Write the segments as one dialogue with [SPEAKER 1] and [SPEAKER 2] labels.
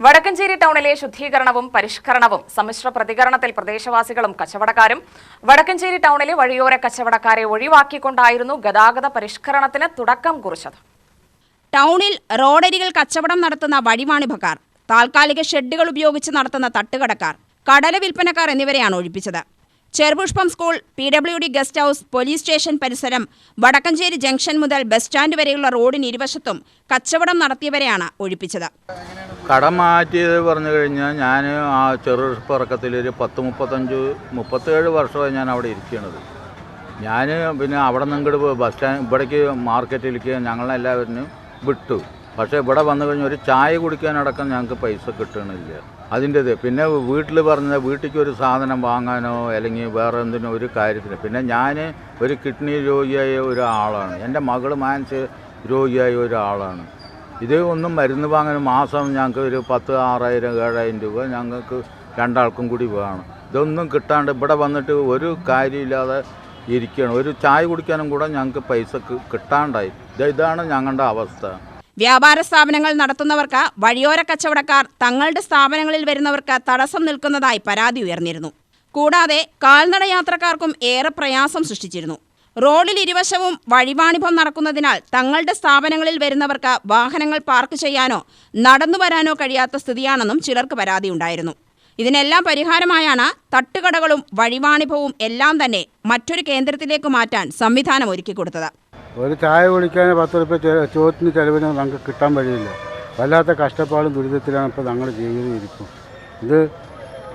[SPEAKER 1] വടക്കഞ്ചേരി ടൗണിലെ ശുദ്ധീകരണവും പരിഷ്കരണവും സമ്മിശ്ര പ്രതികരണത്തിൽ പ്രദേശവാസികളും കച്ചവടക്കാരും വടക്കഞ്ചേരി ടൗണിലെ വഴിയോര കച്ചവടക്കാരെ ഒഴിവാക്കിക്കൊണ്ടായിരുന്നു ഗതാഗത പരിഷ്കരണത്തിന് തുടക്കം കുറിച്ചത്.
[SPEAKER 2] ടൗണിൽ റോഡരികിൽ കച്ചവടം നടത്തുന്ന വഴിവാണിഭക്കാർ, താൽക്കാലിക ഷെഡുകൾ ഉപയോഗിച്ച് നടത്തുന്ന തട്ടുകടക്കാർ, കടല വിൽപ്പനക്കാർ എന്നിവരെയാണ് ഒഴിപ്പിച്ചത്. ചെറുപുഷ്പം school, PWD guest house, police station പരിസരം, വടക്കഞ്ചേരി ജംഗ്ഷൻ മുതൽ ബസ് സ്റ്റാൻഡ് വരെയുള്ള റോഡിന് ഇരുവശത്തും കച്ചവടം നടത്തിയവരെയാണ് ഒഴിപ്പിച്ചത്.
[SPEAKER 3] കടം മാറ്റിയത് പറഞ്ഞു കഴിഞ്ഞാൽ ഞാൻ ആ ചെറുപ്പറക്കത്തിൽ ഒരു 37 വർഷമായി ഞാൻ അവിടെ ഇരിക്കുന്നത്. ഞാൻ പിന്നെ അവിടെ നിന്ന് ഇങ്ങോട്ട് ബസ് സ്റ്റാൻഡ് ഇവിടേക്ക് മാർക്കറ്റിലേക്ക് ഞങ്ങളെല്ലാവരും വിട്ടു. പക്ഷേ ഇവിടെ വന്നു കഴിഞ്ഞാൽ ഒരു ചായ കുടിക്കാനടക്കം ഞങ്ങൾക്ക് പൈസ കിട്ടണില്ല. അതിൻ്റെത് പിന്നെ വീട്ടിൽ പറഞ്ഞത് വീട്ടിലേക്ക് ഒരു സാധനം വാങ്ങാനോ അല്ലെങ്കിൽ വേറെ എന്തിനോ ഒരു കാര്യത്തിന്. പിന്നെ ഞാൻ ഒരു കിഡ്നി രോഗിയായ ഒരാളാണ്, എൻ്റെ മകൾ മാനസിക രോഗിയായ ഒരാളാണ്. ഇത് ഒന്നും മരുന്ന് വാങ്ങാൻ മാസം ഞങ്ങൾക്ക് ഒരു 10,000-7,000 രൂപ ഞങ്ങൾക്ക് രണ്ടാൾക്കും കൂടി വേണം. ഇതൊന്നും കിട്ടാണ്ട് ഇവിടെ വന്നിട്ട് ഒരു കാര്യമില്ലാതെ ഇരിക്കുകയാണ്. ഒരു ചായ കുടിക്കാനും കൂടെ ഞങ്ങൾക്ക് പൈസ കിട്ടാണ്ടായി. ഇതാണ് ഞങ്ങളുടെ അവസ്ഥ.
[SPEAKER 2] വ്യാപാര സ്ഥാപനങ്ങൾ നടത്തുന്നവർക്ക് വഴിയോര കച്ചവടക്കാർ തങ്ങളുടെ സ്ഥാപനങ്ങളിൽ വരുന്നവർക്ക് തടസ്സം നിൽക്കുന്നതായി പരാതി ഉയർന്നിരുന്നു. കൂടാതെ കാൽനട യാത്രക്കാർക്കും ഏറെ പ്രയാസം സൃഷ്ടിച്ചിരുന്നു. റോഡിൽ ഇരുവശവും വഴിവാണിഭം നടക്കുന്നതിനാൽ തങ്ങളുടെ സ്ഥാപനങ്ങളിൽ വരുന്നവർക്ക് വാഹനങ്ങൾ പാർക്ക് ചെയ്യാനോ നടന്നു വരാനോ കഴിയാത്ത സ്ഥിതിയാണെന്നും ചിലർക്ക് പരാതിയുണ്ടായിരുന്നു. ഇതിനെല്ലാം പരിഹാരമായാണ് തട്ടുകടകളും വഴിവാണിഭവും എല്ലാം തന്നെ മറ്റൊരു കേന്ദ്രത്തിലേക്ക് മാറ്റാൻ സംവിധാനം ഒരുക്കിക്കൊടുത്തത്.
[SPEAKER 4] ഒരു ചായ കുടിക്കാൻ 10 രൂപ ചോറ്റിന് ചിലവിന് നമുക്ക് കിട്ടാൻ വഴിയില്ല. വല്ലാത്ത കഷ്ടപ്പാടും ദുരിതത്തിലാണ് ഇപ്പോൾ ഞങ്ങൾ ജീവിതം. ഇത്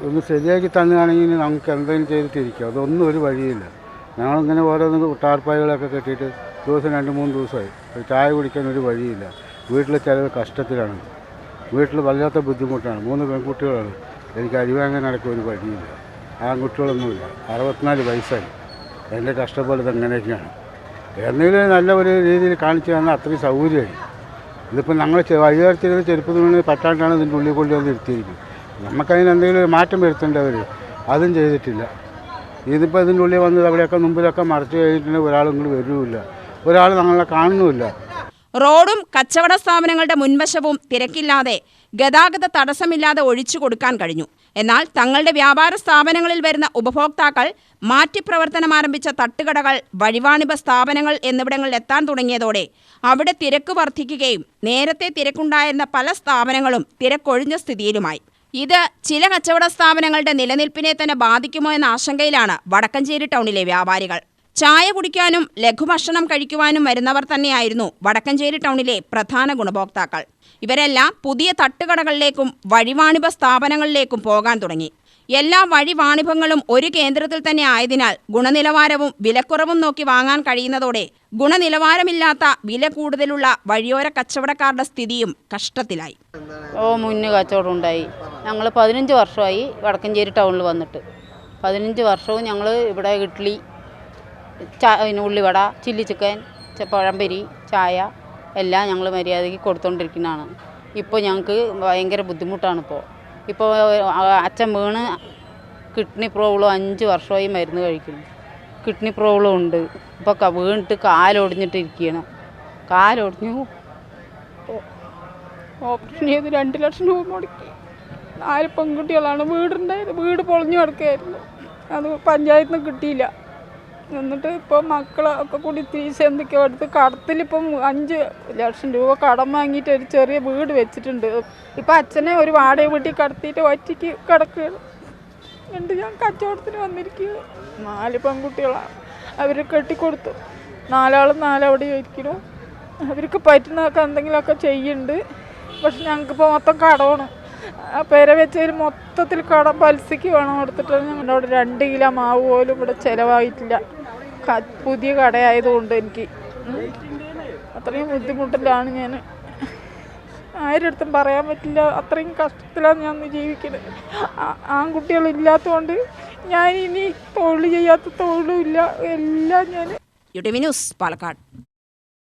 [SPEAKER 4] ഒന്ന് ശരിയാക്കി തന്നുകയാണെങ്കിൽ നമുക്ക് എന്തെങ്കിലും ചെയ്തിട്ടിരിക്കും. അതൊന്നും ഒരു വഴിയില്ല. ഞങ്ങളിങ്ങനെ ഓരോന്ന് ടാർപ്പായകളൊക്കെ കെട്ടിയിട്ട് ദിവസം 2-3 ദിവസമായി. ഒരു ചായ കുടിക്കാൻ ഒരു വഴിയില്ല. വീട്ടിലെ ചിലവ് കഷ്ടത്തിലാണ്. വീട്ടിൽ വല്ലാത്ത ബുദ്ധിമുട്ടാണ്. 3 പെൺകുട്ടികളാണ്. എനിക്ക് അരി വാങ്ങാൻ നടക്കുക ഒരു വഴിയില്ല. ആൺകുട്ടികളൊന്നുമില്ല. 64 വയസ്സായി. എൻ്റെ കഷ്ടപ്പാട് ഇതെങ്ങനെയൊക്കെയാണ്. എന്തെങ്കിലും നല്ല ഒരു രീതിയിൽ കാണിച്ചു തന്നാൽ അത്രയും സൗകര്യമായി. ഇതിപ്പോൾ ഞങ്ങൾ വഴിയോരത്തിരുന്ന് ചെരുപ്പ് തുണി പറ്റാണ്ടാണ് ഇതിൻ്റെ ഉള്ളിൽ കൊണ്ടുവന്ന് ഇരുത്തിയിരിക്കുന്നത്. നമുക്കതിന് എന്തെങ്കിലും ഒരു മാറ്റം വരുത്തേണ്ടവർ അതും ചെയ്തിട്ടില്ല. ഇതിപ്പോൾ ഇതിൻ്റെ ഉള്ളിൽ വന്ന് അവിടെയൊക്കെ മുമ്പിലൊക്കെ മറച്ചു കഴിഞ്ഞിട്ടുണ്ടെങ്കിൽ ഒരാളും ഇങ്ങോട്ട് വരുമില്ല, ഒരാൾ ഞങ്ങളെ കാണുന്നുമില്ല.
[SPEAKER 2] റോഡും കച്ചവട സ്ഥാപനങ്ങളുടെ മുൻവശവും തിരക്കില്ലാതെ ഗതാഗത തടസ്സമില്ലാതെ ഒഴിച്ചു കൊടുക്കാൻ കഴിഞ്ഞു. എന്നാൽ തങ്ങളുടെ വ്യാപാര സ്ഥാപനങ്ങളിൽ വരുന്ന ഉപഭോക്താക്കൾ മാറ്റിപ്രവർത്തനം ആരംഭിച്ച തട്ടുകടകൾ, വഴിവാണിഭ സ്ഥാപനങ്ങൾ എന്നിവിടങ്ങളിൽ എത്താൻ തുടങ്ങിയതോടെ അവിടെ തിരക്ക് വർദ്ധിക്കുകയും നേരത്തെ തിരക്കുണ്ടായിരുന്ന പല സ്ഥാപനങ്ങളും തിരക്കൊഴിഞ്ഞ സ്ഥിതിയിലുമായി. ഇത് ചില കച്ചവട സ്ഥാപനങ്ങളുടെ നിലനിൽപ്പിനെ തന്നെ ബാധിക്കുമോ എന്ന ആശങ്കയിലാണ് വടക്കഞ്ചേരി ടൗണിലെ വ്യാപാരികൾ. ചായ കുടിക്കാനും ലഘുഭക്ഷണം കഴിക്കുവാനും വരുന്നവർ തന്നെയായിരുന്നു വടക്കഞ്ചേരി ടൗണിലെ പ്രധാന ഗുണഭോക്താക്കൾ. ഇവരെല്ലാം പുതിയ തട്ടുകടകളിലേക്കും വഴിവാണിഭ സ്ഥാപനങ്ങളിലേക്കും പോകാൻ തുടങ്ങി. എല്ലാ വഴിവാണിഭങ്ങളും ഒരു കേന്ദ്രത്തിൽ തന്നെ ആയതിനാൽ ഗുണനിലവാരവും വിലക്കുറവും നോക്കി വാങ്ങാൻ കഴിയുന്നതോടെ ഗുണനിലവാരമില്ലാത്ത വില കൂടുതലുള്ള വഴിയോര കച്ചവടക്കാരുടെ സ്ഥിതിയും കഷ്ടത്തിലായി.
[SPEAKER 5] മുന്നേ കച്ചവടം ഉണ്ടായി. ഞങ്ങൾ 15 വർഷമായി വടക്കഞ്ചേരി ടൗണിൽ വന്നിട്ട്. 15 വർഷവും ഞങ്ങൾ ഇവിടെ ഇഡ്ഡലി, ഉള്ളിവട, ചില്ലി ചിക്കൻ, പഴംപൊരി, ചായ എല്ലാം ഞങ്ങൾ മര്യാദയ്ക്ക് കൊടുത്തുകൊണ്ടിരിക്കുന്നതാണ്. ഇപ്പോൾ ഞങ്ങൾക്ക് ഭയങ്കര ബുദ്ധിമുട്ടാണ്. ഇപ്പോൾ അച്ഛൻ വീണ് കിഡ്നി പ്രോബ്ലം 5 വർഷമായി മരുന്ന് കഴിക്കുന്നു. കിഡ്നി പ്രോബ്ലം ഉണ്ട്. ഇപ്പോൾ വീണിട്ട് കാലൊടിഞ്ഞിട്ടിരിക്കുകയാണ്. കാലൊടിഞ്ഞു ഓപ്പറേഷൻ ചെയ്ത് 2 ലക്ഷം രൂപ മുടക്കി. 4 പെൺകുട്ടികളാണ്. വീടുണ്ടായത്. വീട് പൊളിഞ്ഞു കിടക്കുകയായിരുന്നു. അത് പഞ്ചായത്തിൽ നിന്ന് കിട്ടിയില്ല. എന്നിട്ട് ഇപ്പോൾ മക്കളൊക്കെ കൂടി തിരിച്ച് എന്തൊക്കെയോ എടുത്ത് കടത്തിലിപ്പം 5 ലക്ഷം രൂപ കടം വാങ്ങിയിട്ട് ഒരു ചെറിയ വീട് വെച്ചിട്ടുണ്ട്. ഇപ്പം അച്ഛനെ ഒരു വാടക വീട്ടിൽ കടത്തിയിട്ട് ഒറ്റയ്ക്ക് കിടക്കുകയാണ്. എന്നിട്ട് ഞാൻ കച്ചവടത്തിന് വന്നിരിക്കുക. 4 പെൺകുട്ടികളാണ്. അവർ കെട്ടിക്കൊടുത്തു. 4 ആളും 4 അവിടെ ഇരിക്കണം. അവർക്ക് പറ്റുന്നതൊക്കെ എന്തെങ്കിലുമൊക്കെ ചെയ്യുന്നുണ്ട്. പക്ഷെ ഞങ്ങൾക്കിപ്പോൾ മൊത്തം കടമാണ്. പെര വെച്ചതിൽ മൊത്തത്തിൽ കടം പലിശയ്ക്ക് വേണം എടുത്തിട്ട് ഞങ്ങളുടെ അവിടെ 2 കിലോ മാവ് പോലും ഇവിടെ ചിലവായിട്ടില്ല. പുതിയ കടയായതുകൊണ്ട് എനിക്ക് അത്രയും ബുദ്ധിമുട്ടിലാണ് ഞാൻ. ആരുടെടുത്തും പറയാൻ പറ്റില്ല. അത്രയും കഷ്ടത്തിലാണ് ഞാൻ ജീവിക്കുന്നത്. ആൺകുട്ടികളില്ലാത്തതുകൊണ്ട് ഞാൻ ഇനി തൊഴിൽ ചെയ്യാത്ത തൊഴിലും ഇല്ല. എല്ലാം ഞാൻ.
[SPEAKER 2] UTV news, Palakkad.